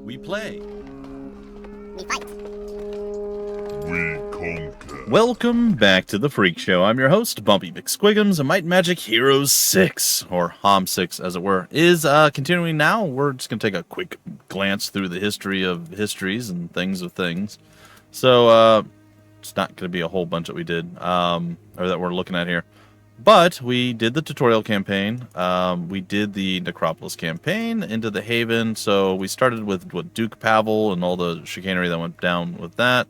We play. We fight. We conquer. Welcome back to the Freak Show. I'm your host, Bumpy McSquigums, and Might and Magic Heroes 6, or HOMM 6 as it were, is continuing now. We're just going to take a quick glance through the history of histories and things of things. So, it's not going to be a whole bunch that we did, or that we're looking at here. But we did the tutorial campaign. We did the Necropolis campaign into the Haven. So we started with Duke Pavel and all the chicanery that went down with that.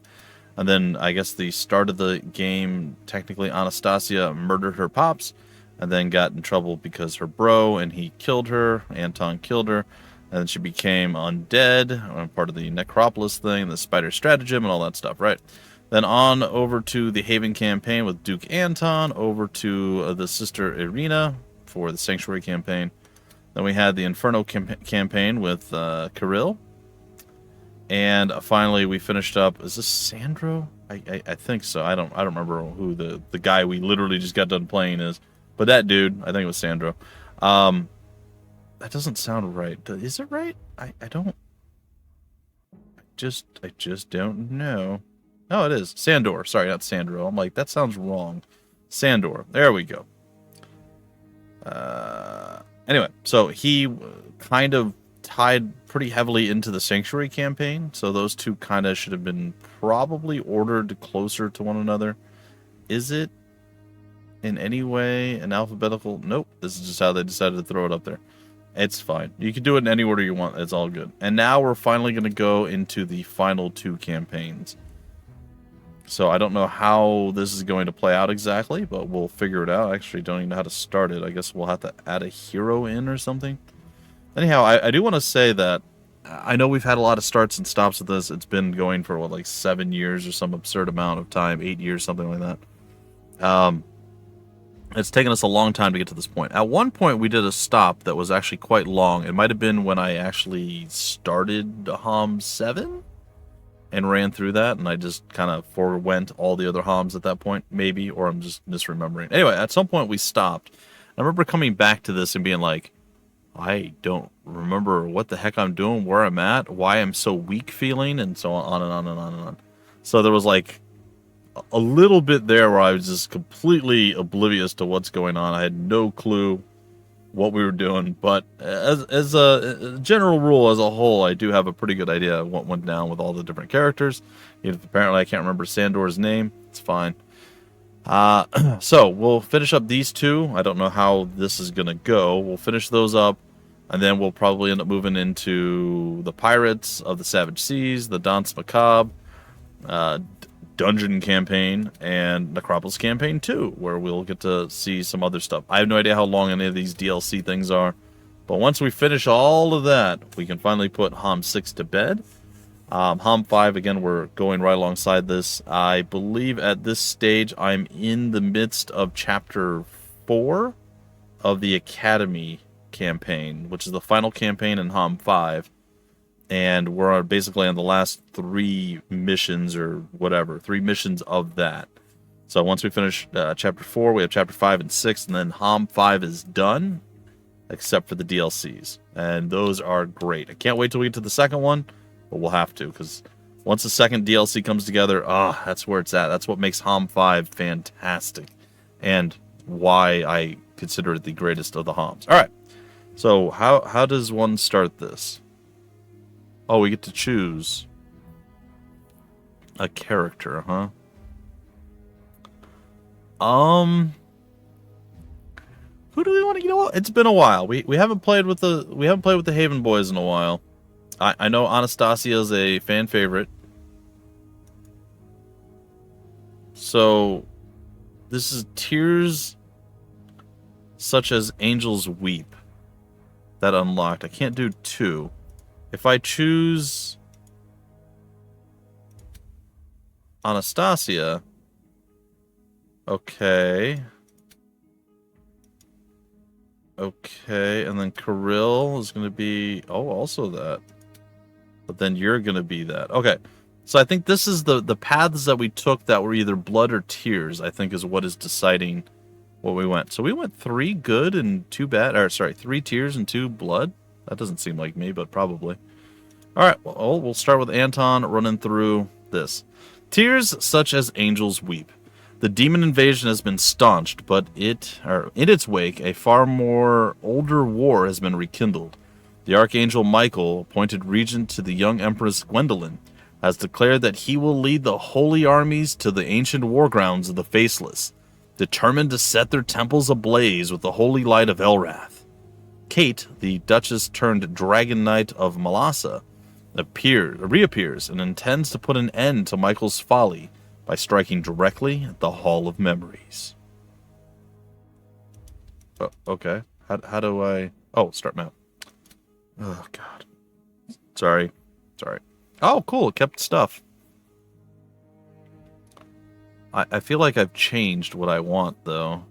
And then I guess the start of the game, technically Anastasia murdered her pops and then got in trouble because her bro and he killed her. Anton killed her. And then she became undead, part of the Necropolis thing, the Spider Stratagem and all that stuff, right? Then on over to the Haven campaign with Duke Anton, over to the sister Irina for the Sanctuary campaign. Then we had the Inferno campaign with Kirill. And finally we finished up, is this Sandro? I think so. I don't remember who the guy we literally just got done playing is. But that dude, I think it was Sandro. That doesn't sound right. Is it right? I just don't know. No, it is. Sandor. Sorry, not Sandro. I'm like, that sounds wrong. Sandor. There we go. Anyway, so he kind of tied pretty heavily into the Sanctuary campaign. So those two kind of should have been probably ordered closer to one another. Is it in any way an alphabetical? Nope. This is just how they decided to throw it up there. It's fine. You can do it in any order you want. It's all good. And now we're finally going to go into the final two campaigns. So I don't know how this is going to play out exactly, but we'll figure it out. I actually don't even know how to start it. I guess we'll have to add a hero in or something. Anyhow, I do want to say that I know we've had a lot of starts and stops with this. It's been going for, what, like 7 years or some absurd amount of time, 8 years, something like that. It's taken us a long time to get to this point. At one point, we did a stop that was actually quite long. It might have been when I actually started HOMM 7? And ran through that, and I just kind of forewent all the other HOMMs at that point, maybe, or I'm just misremembering. Anyway, at some point we stopped. I remember coming back to this and being like, I don't remember what the heck I'm doing, where I'm at, why I'm so weak feeling, and so on and on and on and on. So there was like a little bit there where I was just completely oblivious to what's going on. I had no clue what we were doing, but as a general rule, as a whole, I do have a pretty good idea of what went down with all the different characters. If apparently I can't remember Sandor's name, it's fine. So we'll finish up these two. I don't know how this is gonna go. We'll finish those up, and then we'll probably end up moving into the Pirates of the Savage Seas, the Danse Macabre, Dungeon campaign, and Necropolis campaign 2, where we'll get to see some other stuff. I have no idea how long any of these DLC things are, but once we finish all of that, we can finally put HOMM 6 to bed. HOMM 5, again, we're going right alongside this. I believe at this stage I'm in the midst of Chapter 4 of the Academy campaign, which is the final campaign in HOMM 5. And we're basically on the last 3 missions or whatever, 3 missions of that. So once we finish Chapter 4, we have Chapter 5 and 6, and then HOMM 5 is done, except for the DLCs. And those are great. I can't wait till we get to the second one, but we'll have to, because once the second DLC comes together, that's where it's at. That's what makes HOMM 5 fantastic, and why I consider it the greatest of the HOMMs. All right, so how does one start this? Oh, we get to choose a character, huh? Who do we want to? You know what? It's been a while. We haven't played with the Haven boys in a while. I know Anastasia is a fan favorite. So this is Tears Such as Angels Weep that unlocked. I can't do 2. If I choose Anastasia, okay, and then Kirill is going to be, also that, but then you're going to be that. Okay, so I think this is the paths that we took that were either blood or tears, I think is what is deciding what we went. So we went 3 good and 2 bad, or sorry, 3 tears and 2 blood. That doesn't seem like me, but probably. All right, well, we'll start with Anton running through this. Tears such as angels weep. The demon invasion has been staunched, but in its wake, a far more older war has been rekindled. The archangel Michael, appointed regent to the young empress Gwendolyn, has declared that he will lead the holy armies to the ancient war grounds of the Faceless, determined to set their temples ablaze with the holy light of Elrath. Kate, the Duchess turned Dragon Knight of Malassa, reappears and intends to put an end to Michael's folly by striking directly at the Hall of Memories. Oh, okay. How do I... Oh, start map. Oh, God. Sorry. Oh, cool. It kept stuff. I feel like I've changed what I want, though.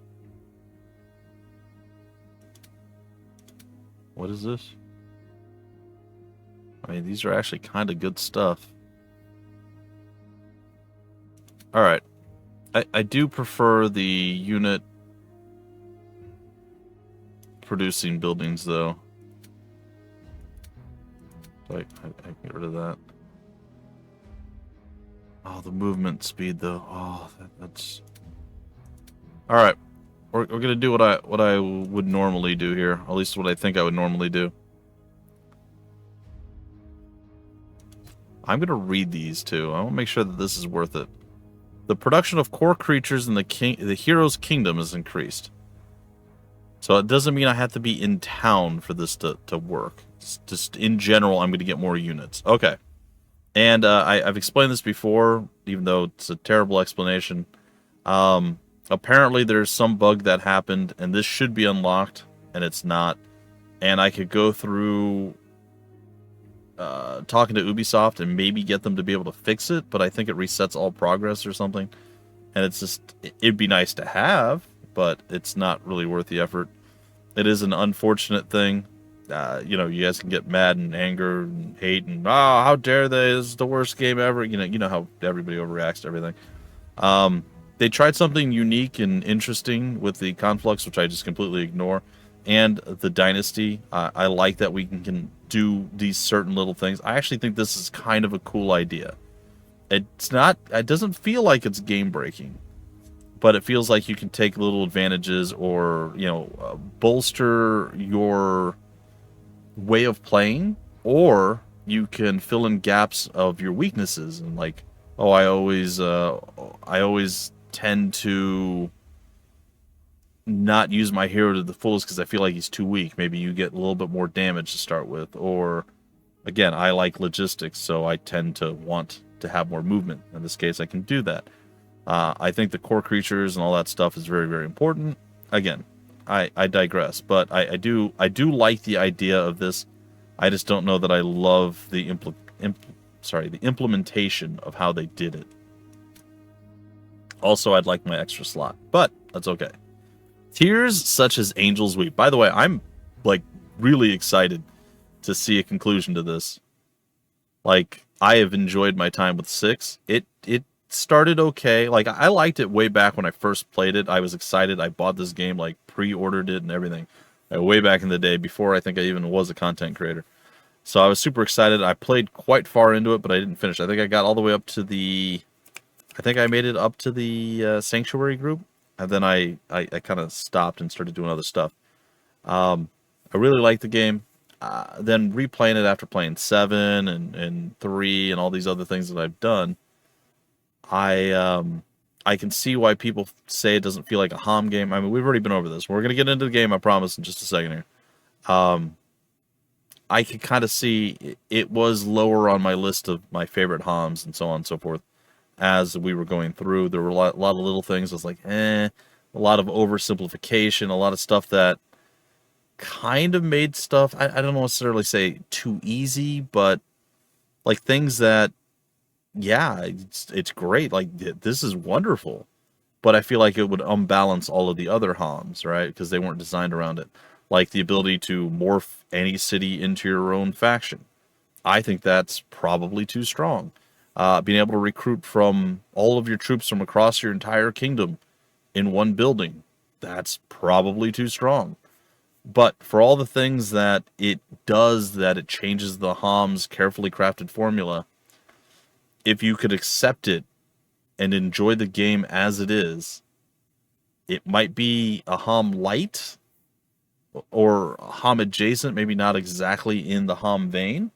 What is this? I mean, these are actually kind of good stuff. Alright. I do prefer the unit producing buildings, though. I can get rid of that. Oh, the movement speed, though. Oh, that's... Alright. We're gonna do what I would normally do here. At least what I think I would normally do. I'm gonna read these, too. I want to make sure that this is worth it. The production of core creatures in the hero's kingdom is increased. So it doesn't mean I have to be in town for this to work. It's just in general, I'm going to get more units. Okay. And I've explained this before, even though it's a terrible explanation. Apparently there's some bug that happened, and this should be unlocked, and it's not. And I could go through talking to Ubisoft and maybe get them to be able to fix it, but I think it resets all progress or something. And it's just, it'd be nice to have, but it's not really worth the effort. It is an unfortunate thing. You know, you guys can get mad and anger and hate and, how dare they, this is the worst game ever. You know how everybody overreacts to everything. They tried something unique and interesting with the Conflux, which I just completely ignore, and the Dynasty. I like that we can do these certain little things. I actually think this is kind of a cool idea. It doesn't feel like it's game breaking, but it feels like you can take little advantages or, bolster your way of playing, or you can fill in gaps of your weaknesses and like, I always tend to not use my hero to the fullest because I feel like he's too weak. Maybe you get a little bit more damage to start with, or again, I like logistics, so I tend to want to have more movement. In this case, I can do that. I think the core creatures and all that stuff is very, very important. Again, I digress, but I do like the idea of this. I just don't know that I love the implementation of how they did it. Also, I'd like my extra slot, but that's okay. Tears such as angels weep. By the way, I'm like really excited to see a conclusion to this. Like, I have enjoyed my time with 6. It started okay. Like, I liked it way back when I first played it. I was excited. I bought this game, like pre-ordered it and everything. Way back in the day, before I think I even was a content creator. So I was super excited. I played quite far into it, but I didn't finish. I think I got all the way up to I think I made it up to the Sanctuary group. And then I kind of stopped and started doing other stuff. I really liked the game. Then replaying it after playing 7 and 3 and all these other things that I've done, I can see why people say it doesn't feel like a HOMM game. I mean, we've already been over this. We're going to get into the game, I promise, in just a second here. I could kind of see it was lower on my list of my favorite HOMMs and so on and so forth. As we were going through, there were a lot of little things. I was like, a lot of oversimplification, a lot of stuff that kind of made stuff, I don't necessarily say too easy, but like things that, yeah, it's great. Like, this is wonderful. But I feel like it would unbalance all of the other HOMMs, right? Because they weren't designed around it. Like the ability to morph any city into your own faction. I think that's probably too strong. Being able to recruit from all of your troops from across your entire kingdom in one building, that's probably too strong. But for all the things that it does, that it changes the HOMM's carefully crafted formula, if you could accept it and enjoy the game as it is, it might be a HOMM light or HOMM adjacent, maybe not exactly in the HOMM vein,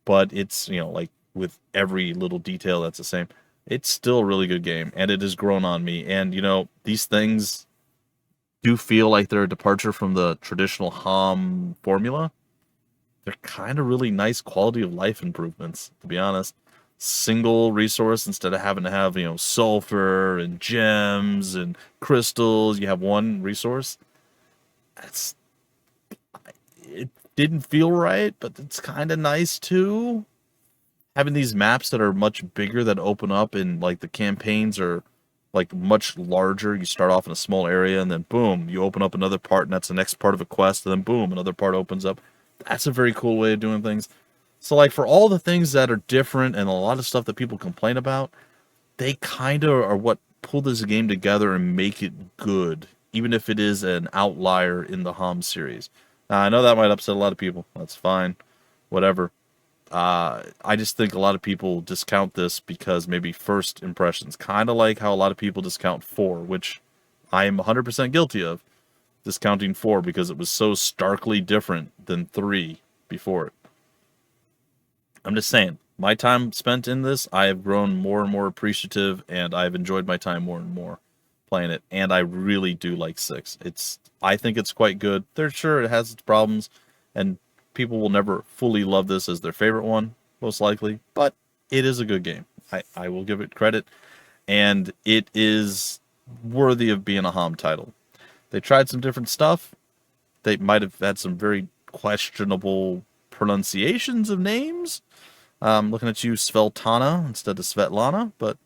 but it's, like with every little detail that's the same. It's still a really good game, and it has grown on me. And, these things do feel like they're a departure from the traditional HOMM formula. They're kind of really nice quality of life improvements, to be honest. Single resource instead of having to have, sulfur and gems and crystals. You have one resource. It didn't feel right, but it's kind of nice too. Having these maps that are much bigger that open up, and like the campaigns are like much larger. You start off in a small area and then boom, you open up another part, and that's the next part of a quest, and then boom, another part opens up. That's a very cool way of doing things. So like for all the things that are different and a lot of stuff that people complain about, they kind of are what pull this game together and make it good, even if it is an outlier in the HOMM series. Now, I know that might upset a lot of people. That's fine. Whatever. I just think a lot of people discount this because maybe first impressions. Kind of like how a lot of people discount 4, which I am 100% guilty of. Discounting 4 because it was so starkly different than 3 before it. I'm just saying, my time spent in this, I have grown more and more appreciative, and I've enjoyed my time more and more playing it. And I really do like 6. I think it's quite good. They're sure it has its problems, and people will never fully love this as their favorite one, most likely, but it is a good game. I will give it credit, and it is worthy of being a HOMM title. They tried some different stuff. They might have had some very questionable pronunciations of names. Looking at you, Sveltana, instead of Svetlana, but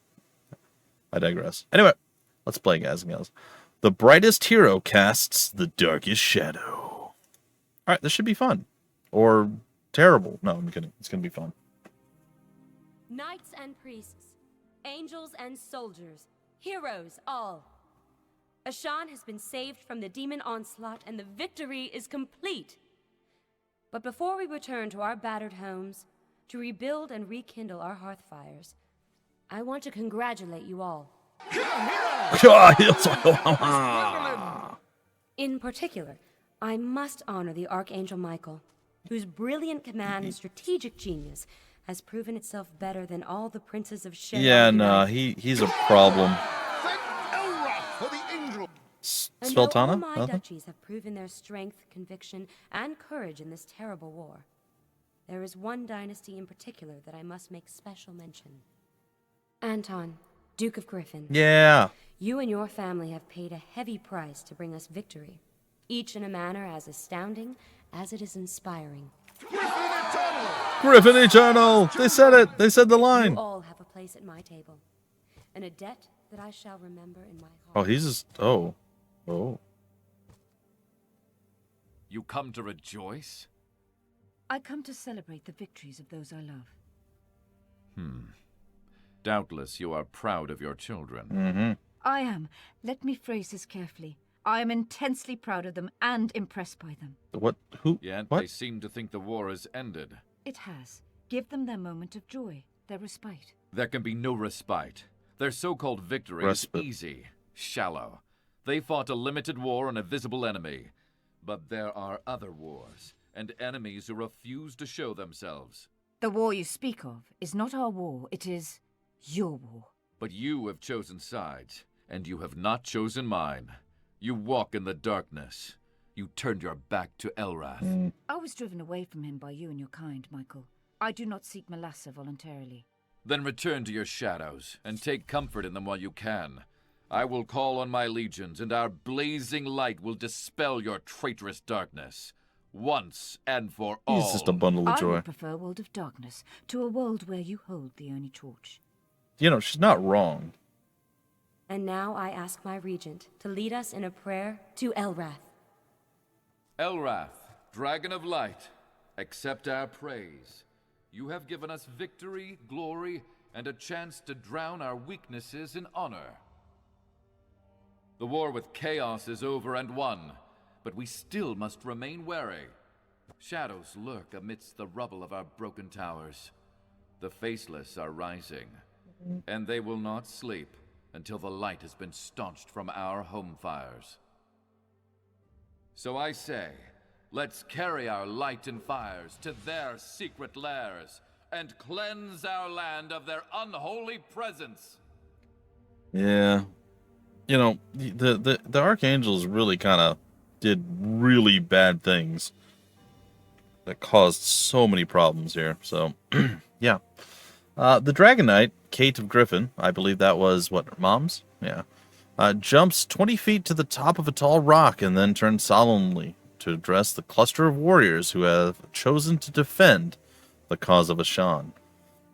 I digress. Anyway, let's play, guys and gals. The brightest hero casts the darkest shadow. Alright, this should be fun. Or terrible. No, I'm kidding. It's going to be fun. Knights and priests, angels and soldiers, heroes all. Ashan has been saved from the demon onslaught, and the victory is complete. But before we return to our battered homes, to rebuild and rekindle our hearth fires, I want to congratulate you all. In particular, I must honor the Archangel Michael, whose brilliant command and strategic genius has proven itself better than all the princes of Shadowrun. Yeah, nah, he's a problem. And though all Sveltana? my duchies have proven their strength, conviction, and courage in this terrible war, there is one dynasty in particular that I must make special mention. Anton, Duke of Griffin. Yeah. You and your family have paid a heavy price to bring us victory, each in a manner as astounding as it is inspiring. Griffin Eternal! They said it! They said the line! You all have a place at my table, and a debt that I shall remember in my heart. Oh, he's just... Oh. Oh. You come to rejoice? I come to celebrate the victories of those I love. Doubtless you are proud of your children. Mm-hmm. I am. Let me phrase this carefully. I am intensely proud of them and impressed by them. What? Who? Yet What? they seem to think the war is ended. It has. Give them their moment of joy, their respite. There can be no respite. Their so-called victory Respite. is easy, shallow. They fought a limited war on a visible enemy. But there are other wars, and enemies who refuse to show themselves. The war you speak of is not our war, it is your war. But you have chosen sides, and you have not chosen mine. You walk in the darkness. You turned your back to Elrath. I was driven away from him by you and your kind, Michael. I do not seek Melassa voluntarily. Then return to your shadows, and take comfort in them while you can. I will call on my legions, and our blazing light will dispel your traitorous darkness. Once and for all. He's just a bundle of I joy. would prefer a world of darkness to a world where you hold the only torch. She's not wrong. And now I ask my regent to lead us in a prayer to Elrath. Elrath, Dragon of Light, accept our praise. You have given us victory, glory, and a chance to drown our weaknesses in honor. The war with chaos is over and won, but we still must remain wary. Shadows lurk amidst the rubble of our broken towers. The Faceless are rising, and they will not sleep until the light has been staunched from our home fires. So I say, let's carry our light and fires to their secret lairs and cleanse our land of their unholy presence. Yeah. You know, the archangels really kind of did really bad things that caused so many problems here. So, yeah. The Dragon Knight, Kate of Griffin, I believe that was, what, Mom's? Yeah. Jumps 20 feet to the top of a tall rock and then turns solemnly to address the cluster of warriors who have chosen to defend the cause of Ashan.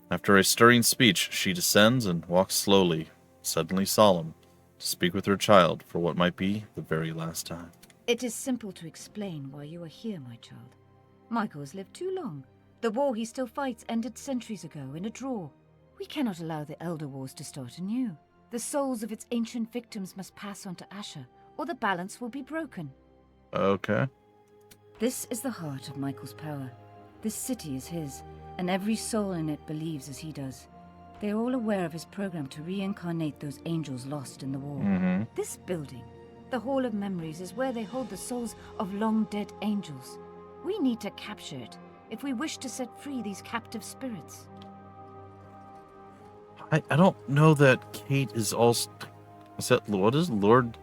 After a stirring speech, she descends and walks slowly, suddenly solemn, to speak with her child for what might be the very last time. It is simple to explain why you are here, my child. Michael has lived too long. The war he still fights ended centuries ago in a draw. We cannot allow the Elder Wars to start anew. The souls of its ancient victims must pass on to Asher, or the balance will be broken. Okay. This is the heart of Michael's power. This city is his, and every soul in it believes as he does. They are all aware of his program to reincarnate those angels lost in the war. This building, the Hall of Memories, is where they hold the souls of long-dead angels. We need to capture it if we wish to set free these captive spirits. I don't know that Kate is also... Is that, what is Lord...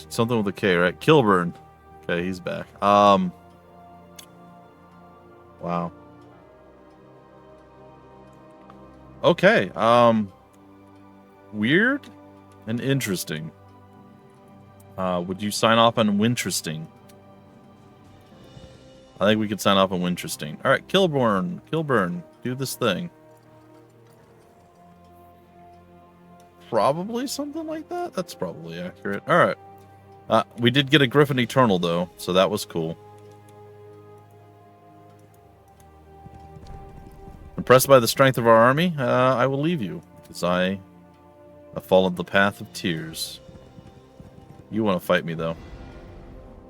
Something with a K, right? Kilburn. Okay, he's back. Wow. Okay, weird and interesting. Would you sign off on Winteresting? I think we could sign off on Winteresting. All right, Kilburn, do this thing. Probably something like that. That's probably accurate. All right. We did get a Griffin Eternal, though, so that was cool. Impressed by the strength of our army, I will leave you, because I have followed the path of tears. You want to fight me, though.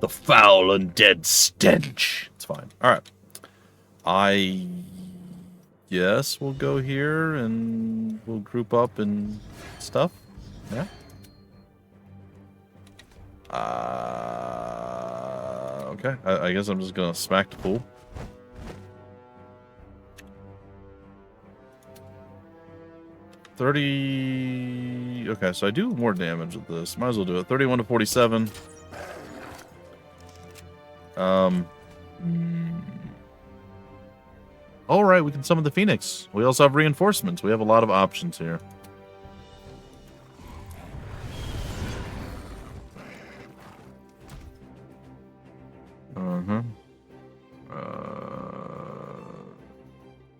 The foul and dead stench. It's fine. All right. I guess we'll go here, and we'll group up and stuff. Yeah. Okay. I guess I'm just gonna smack the pool. Okay, so I do more damage with this. Might as well do it. 31 to 47. All right, we can summon the Phoenix. We also have reinforcements. We have a lot of options here.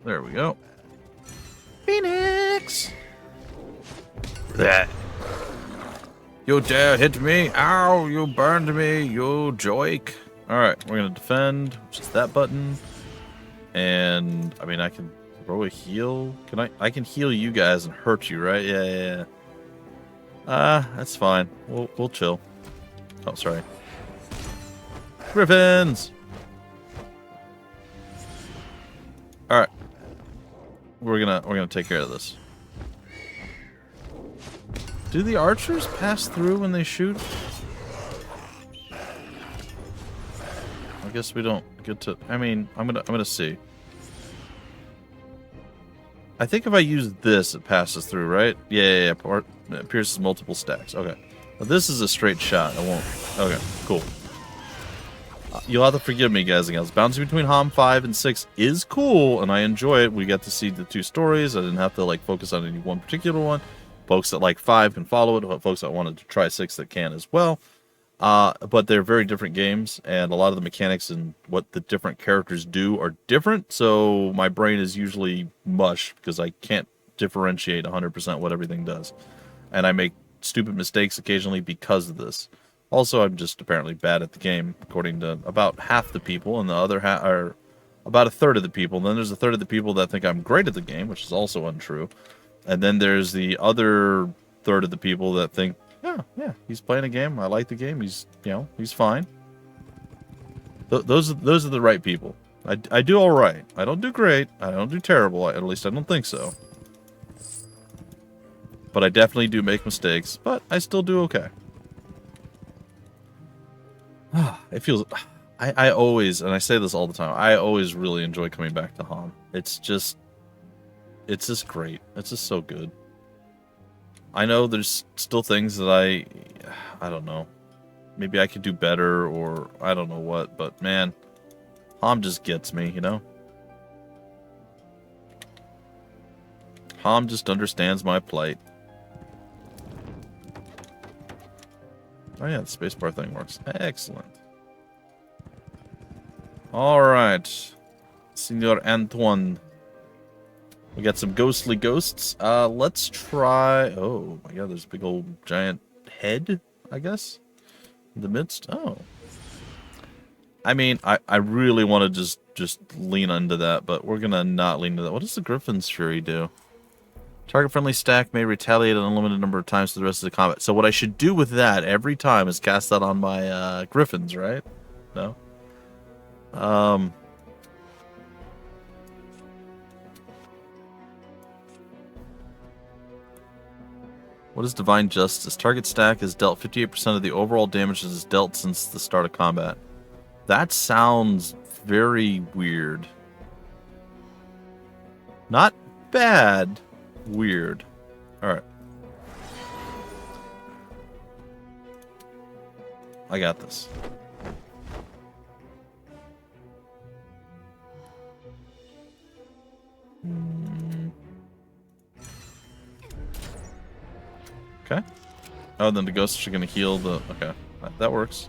There we go. Phoenix! That. You dare hit me? Ow, you burned me, you joik. Alright, we're gonna defend, which is that button. And, I mean, I can throw a heal. I can heal you guys and hurt you, right? Yeah. That's fine. We'll chill. Oh, sorry. Griffins! Alright. We're gonna take care of this. Do the archers pass through when they shoot? I guess we don't get to... I mean, I'm gonna see. I think if I use this, it passes through, right? Yeah. It pierces multiple stacks. Okay. Well, this is a straight shot. I won't... Okay, cool. You'll have to forgive me, guys and gals. Bouncing between HOMM 5 and 6 is cool, and I enjoy it. We get to see the two stories. I didn't have to, like, focus on any one particular one. Folks that like 5 can follow it. Folks that wanted to try 6 that can as well. But they're very different games, and a lot of the mechanics and what the different characters do are different, so my brain is usually mush because I can't differentiate 100% what everything does. And I make stupid mistakes occasionally because of this. Also, I'm just apparently bad at the game, according to about half the people, and the other half are about a third of the people. And then there's a third of the people that think I'm great at the game, which is also untrue. And then there's the other third of the people that think, yeah, he's playing a game. I like the game. He's fine. Those are the right people. I do all right. I don't do great. I don't do terrible. At least I don't think so. But I definitely do make mistakes. But I still do okay. It feels... I always, and I say this all the time, I always really enjoy coming back to HOMM. It's just great. It's just so good. I know there's still things that I don't know. Maybe I could do better, or I don't know what, but man, HOMM just gets me, you know? HOMM just understands my plight. Oh yeah, the spacebar thing works. Excellent. Alright. Senor Anton. We got some ghostly ghosts. Let's try... Oh my god, there's a big old giant head, I guess? In the midst? Oh. I mean, I really want to just lean into that, but we're gonna not lean into that. What does the Griffin's Fury do? Target-friendly stack may retaliate an unlimited number of times to the rest of the combat. So what I should do with that every time is cast that on my Griffins, right? No? What is Divine Justice? Target stack is dealt 58% of the overall damage that is dealt since the start of combat. That sounds very weird. Not bad. Weird. Alright. I got this. Okay. Oh, then the ghosts are going to heal the... Okay. That works.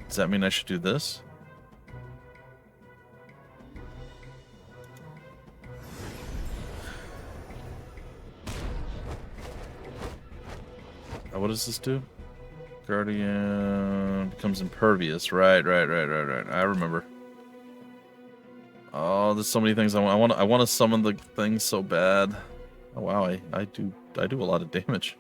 Does that mean I should do this? What does this do? Guardian becomes impervious. Right. I remember. Oh, there's so many things I want. I want to summon the thing so bad. Oh wow, I do a lot of damage.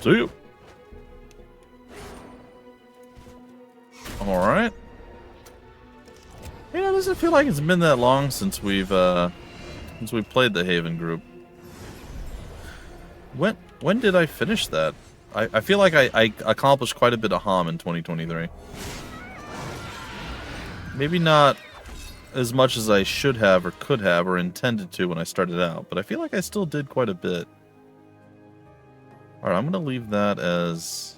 See you. All right. Yeah, it doesn't feel like it's been that long since we've played the Haven group. When did I finish that? I feel like I accomplished quite a bit of HOMM in 2023. Maybe not as much as I should have or could have or intended to when I started out, but I feel like I still did quite a bit. Alright, I'm going to leave that as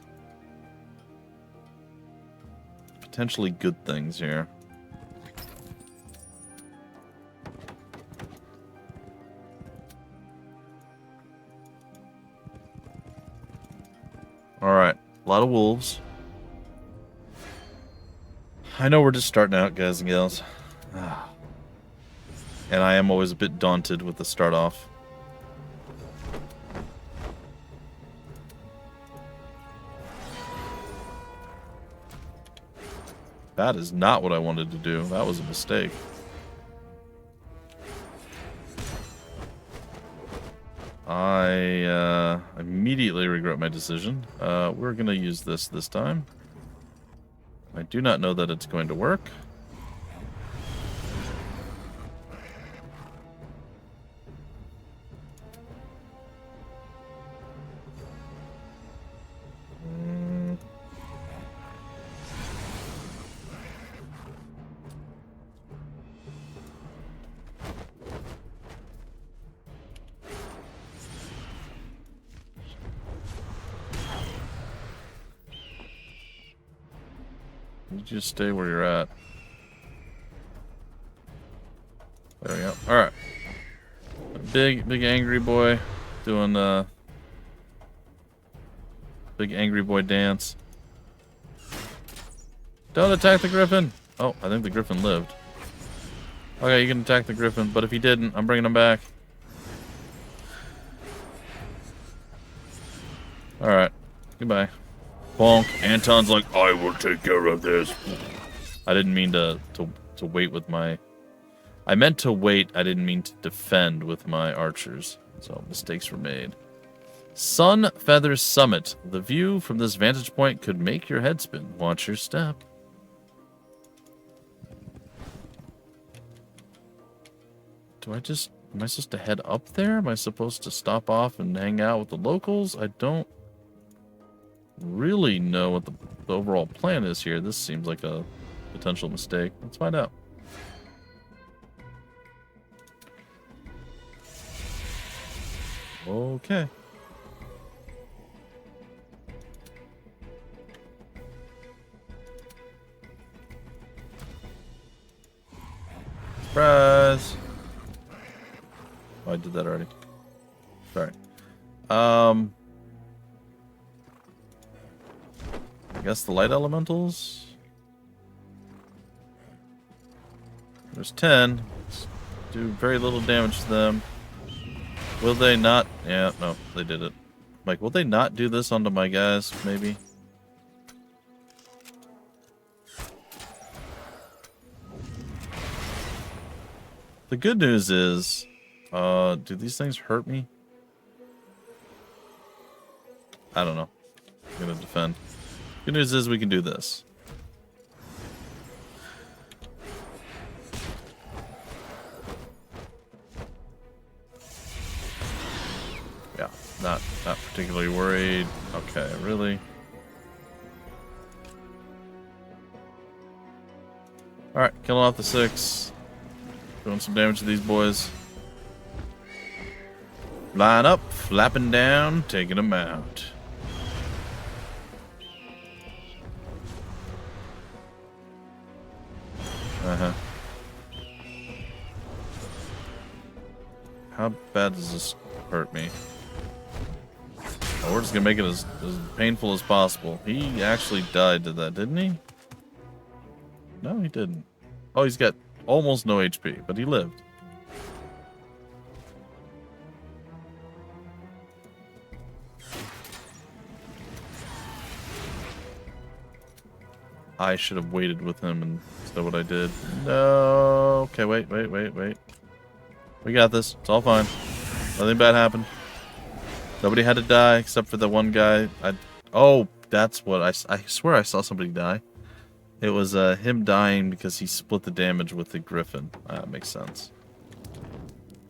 potentially good things here. Alright, a lot of wolves. I know we're just starting out, guys and gals. And I am always a bit daunted with the start off. That is not what I wanted to do. That was a mistake. I immediately regret my decision. We're going to use this time. I do not know that it's going to work. You just stay where you're at. There we go. Alright. Big angry boy doing big angry boy dance. Don't attack the Griffin! Oh, I think the Griffin lived. Okay, you can attack the Griffin, but if he didn't, I'm bringing him back. Alright. Goodbye. Bonk. Anton's like, I will take care of this. I didn't mean to to wait with my... I meant to wait, I didn't mean to defend with my archers. So mistakes were made. Sun Feather Summit. The view from this vantage point could make your head spin. Watch your step. Do I just... Am I supposed to head up there? Am I supposed to stop off and hang out with the locals? I don't really know what the overall plan is here. This seems like a potential mistake. Let's find out. Okay. Surprise! Oh, I did that already. Sorry. I guess the light elementals. There's 10. Let's do very little damage to them. Will they not? Yeah, no, they did it. Like, will they not do this onto my guys, maybe? The good news is, do these things hurt me? I don't know. I'm gonna defend. Good news is we can do this. Yeah, not particularly worried. Okay, really? Alright, killing off the 6. Doing some damage to these boys. Line up, flapping down, taking them out. Uh-huh. How bad does this hurt me? Oh, we're just gonna make it as painful as possible. He actually died to that, didn't he? No, he didn't. Oh, he's got almost no HP, but he lived. I should have waited with him instead of what I did. No. Okay, wait. We got this. It's all fine. Nothing bad happened. Nobody had to die except for the one guy. Oh, that's what I swear I saw somebody die. It was him dying because he split the damage with the Griffin. That makes sense.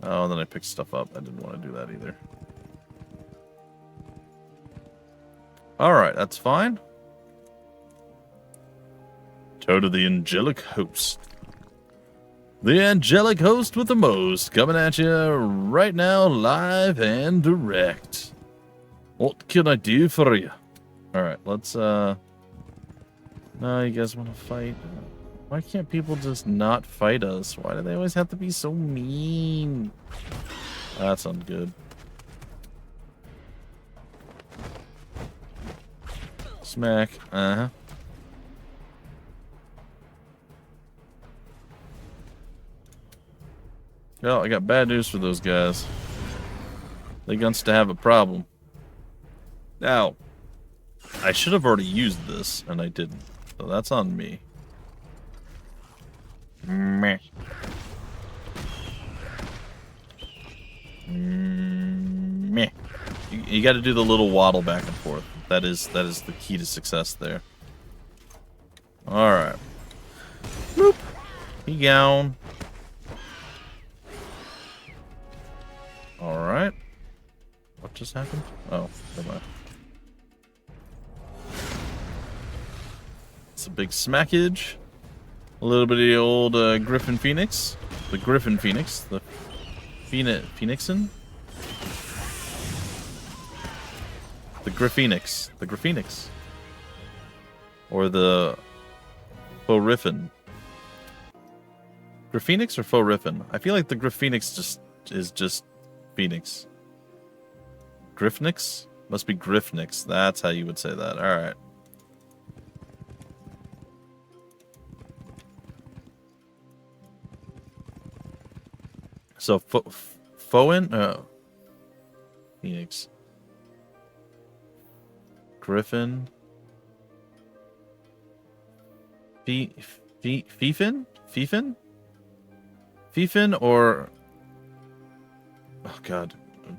Oh, and then I picked stuff up. I didn't want to do that either. Alright, that's fine. Toe to the angelic host. The angelic host with the most coming at you right now, live and direct. What can I do for you? Alright, let's no, you guys want to fight? Why can't people just not fight us? Why do they always have to be so mean? That sounds good. Smack. Uh-huh. Well, I got bad news for those guys. They guns to have a problem. Now, I should have already used this, and I didn't. So that's on me. Meh. Meh. You got to do the little waddle back and forth. That is the key to success there. All right. Boop. He gone. All right. What just happened? Oh, never mind. It's a big smackage. A little bit of the old Griffin Phoenix. The Griffin Phoenix. The Phoenixin? The Griffinix. The Griffinix. Or the Faux-Riffin. Griffinix or Faux-Riffin? I feel like the Griffinix is just Phoenix. Griffnix? Must be Griffnix. That's how you would say that. Alright. So, Foin? Phoenix. Griffin? Fiefin? Fifin? Fifin or... Oh, God.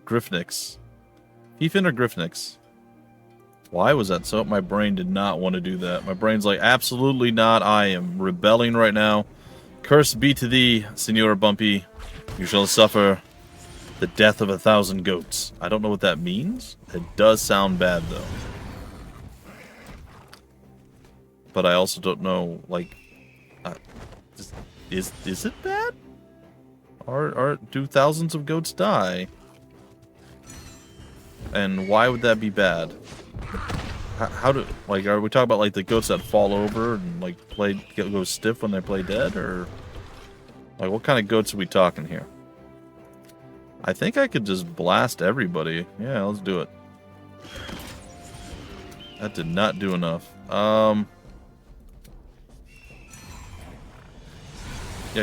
Griffnix. Fifin or Griffnix? Why was that so? My brain did not want to do that. My brain's like, absolutely not. I am rebelling right now. Curse be to thee, Senor Bumpy. You shall suffer the death of 1,000 goats. I don't know what that means. It does sound bad, though. But I also don't know, like... Is it bad? Do thousands of goats die? And why would that be bad? How do, like, are we talking about like the goats that fall over and like go stiff when they play dead, or like what kind of goats are we talking here? I think I could just blast everybody. Yeah, let's do it. That did not do enough. Yeah,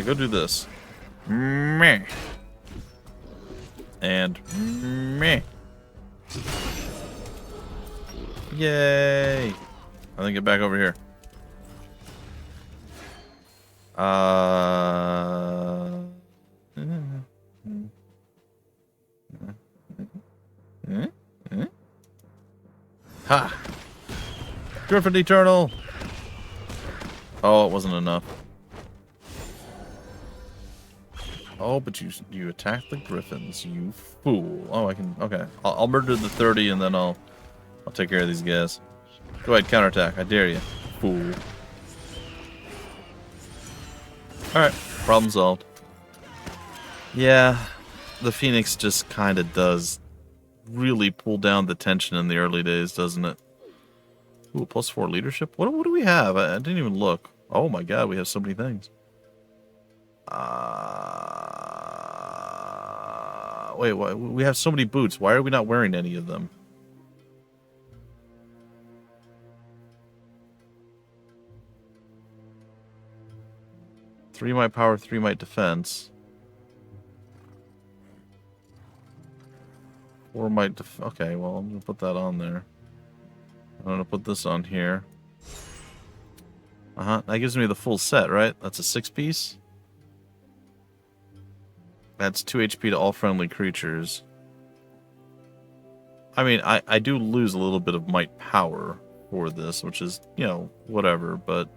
go do this. Meh. And meh. Yay! I think get back over here. Ha! Griffin Eternal! Oh, it wasn't enough. Oh, but you attacked the Griffins, you fool. Oh, I can... Okay. I'll murder the 30 and then I'll take care of these guys. Go ahead, counterattack. I dare you, fool. Alright, problem solved. Yeah, the Phoenix just kind of does really pull down the tension in the early days, doesn't it? Ooh, +4 leadership? What do we have? I didn't even look. Oh my god, we have so many things. Wait, what? We have so many boots. Why are we not wearing any of them? Three might power, 3 might defense. 4 might okay, well, I'm gonna put that on there. I'm gonna put this on here. That gives me the full set, right? That's a 6-piece. That's 2 HP to all friendly creatures. I mean, I do lose a little bit of might power for this, which is, you know, whatever, but...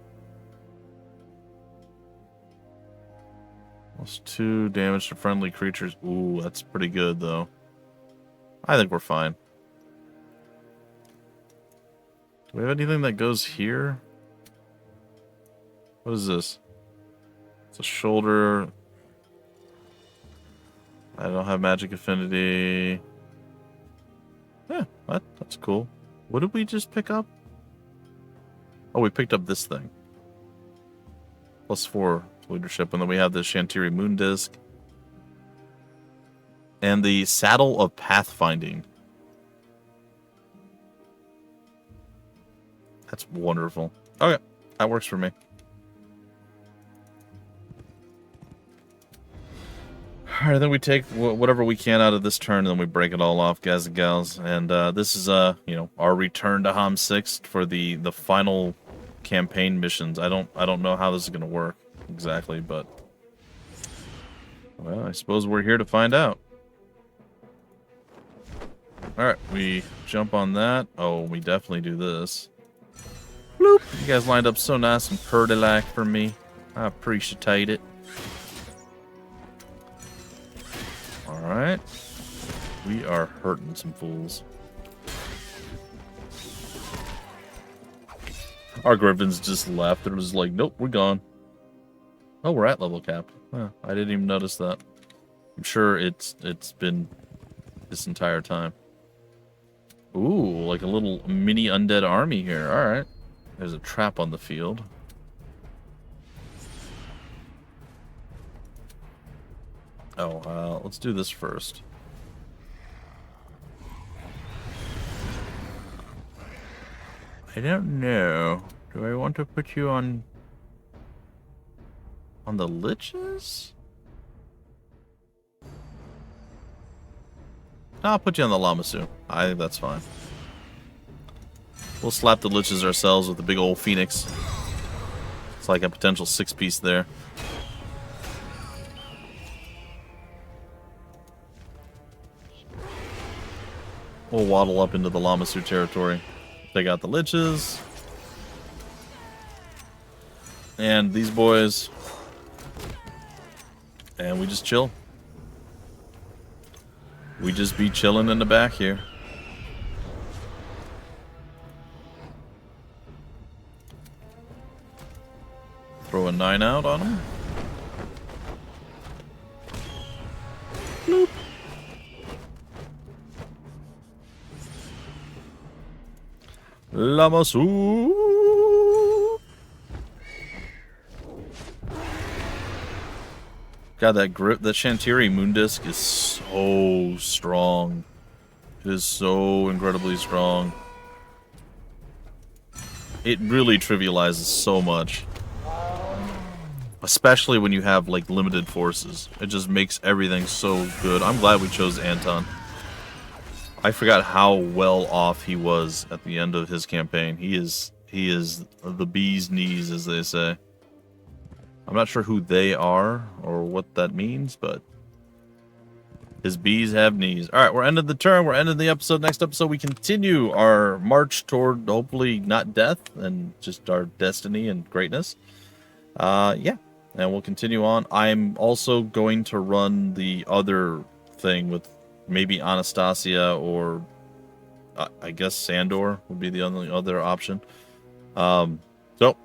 +2 damage to friendly creatures. Ooh, that's pretty good, though. I think we're fine. Do we have anything that goes here? What is this? It's a shoulder... I don't have magic affinity. Yeah, that's cool. What did we just pick up? Oh, we picked up this thing. +4 leadership, and then we have the Shantiri Moon Disc. And the Saddle of Pathfinding. That's wonderful. Okay, that works for me. Alright, then we take whatever we can out of this turn, and then we break it all off, guys and gals. And this is, you know, our return to HOMM 6 for the final campaign missions. I don't know how this is going to work exactly, but... well, I suppose we're here to find out. Alright, we jump on that. Oh, we definitely do this. Bloop! You guys lined up so nice and purdy-like for me. I appreciate it. Alright. We are hurting some fools. Our Griffins just left. It was like, nope, we're gone. Oh, we're at level cap. Huh, I didn't even notice that. I'm sure it's been this entire time. Ooh, like a little mini undead army here. Alright. There's a trap on the field. Oh, let's do this first. I don't know. Do I want to put you on the liches? No, I'll put you on the Lamasu. I think that's fine. We'll slap the liches ourselves with the big old phoenix. It's like a potential 6-piece there. we'll waddle up into the Lamasu territory. Take out the liches. And these boys. And we just chill. We just be chilling in the back here. Throw a 9 out on him. Bloop. Lamasu. God, that Shantiri moon disc is so strong. It is so incredibly strong. It really trivializes so much. Especially when you have, like, limited forces. It just makes everything so good. I'm glad we chose Anton. I forgot how well off he was at the end of his campaign. He is the bee's knees, as they say. I'm not sure who they are or what that means, but his bees have knees. Alright, we're ending the turn. We're ending the episode. Next episode, we continue our march toward, hopefully, not death, and just our destiny and greatness. Yeah. And we'll continue on. I'm also going to run the other thing with maybe Anastasia or I guess Sandor would be the only other option. So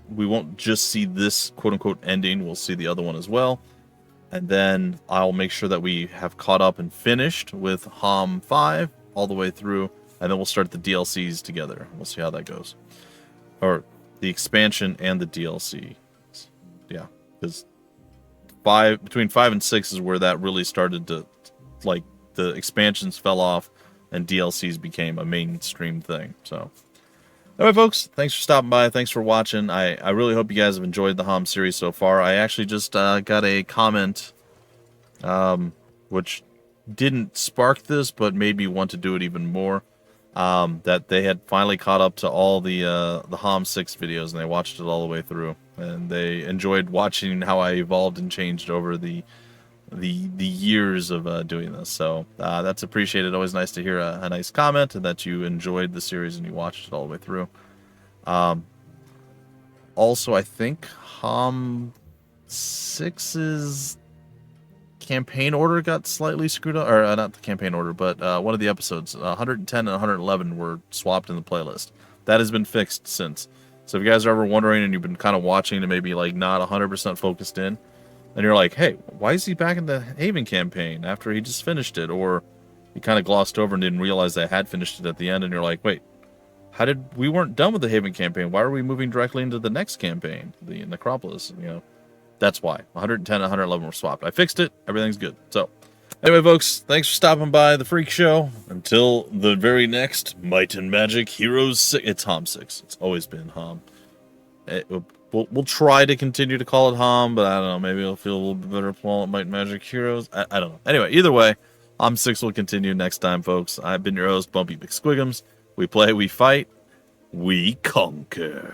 we won't just see this quote-unquote ending. We'll see the other one as well. And then I'll make sure that we have caught up and finished with HOMM 5 all the way through. And then we'll start the DLCs together. We'll see how that goes. Or the expansion and the DLC. Yeah, because between 5 and 6 is where that really started to, like, the expansions fell off and DLCs became a mainstream thing. So, anyway, folks, thanks for stopping by. Thanks for watching. I really hope you guys have enjoyed the HOMM series so far. I actually just got a comment, which didn't spark this, but made me want to do it even more. That they had finally caught up to all the HOMM 6 videos, and they watched it all the way through. And they enjoyed watching how I evolved and changed over the years of doing this. So that's appreciated. Always nice to hear a nice comment and that you enjoyed the series and you watched it all the way through. Also, I think HOMM 6's campaign order got slightly screwed up. Or not the campaign order, but one of the episodes. 110 and 111 were swapped in the playlist. That has been fixed since. So if you guys are ever wondering and you've been kind of watching and maybe like not 100% focused in, and you're like, hey, why is he back in the Haven campaign after he just finished it? Or you kind of glossed over and didn't realize they had finished it at the end, and you're like, wait, we weren't done with the Haven campaign. Why are we moving directly into the next campaign, the Necropolis? You know, that's why 110 and 111 were swapped. I fixed it. Everything's good. So anyway, folks, thanks for stopping by the Freak Show. Until the very next Might and Magic Heroes 6. It's HOMM 6. It's always been HOMM. We'll try to continue to call it HOMM, but I don't know. Maybe it'll feel a little bit better calling it Might and Magic Heroes. I don't know. Anyway, either way, HOMM 6 will continue next time, folks. I've been your host, Bumpy McSquigums. We play, we fight, we conquer.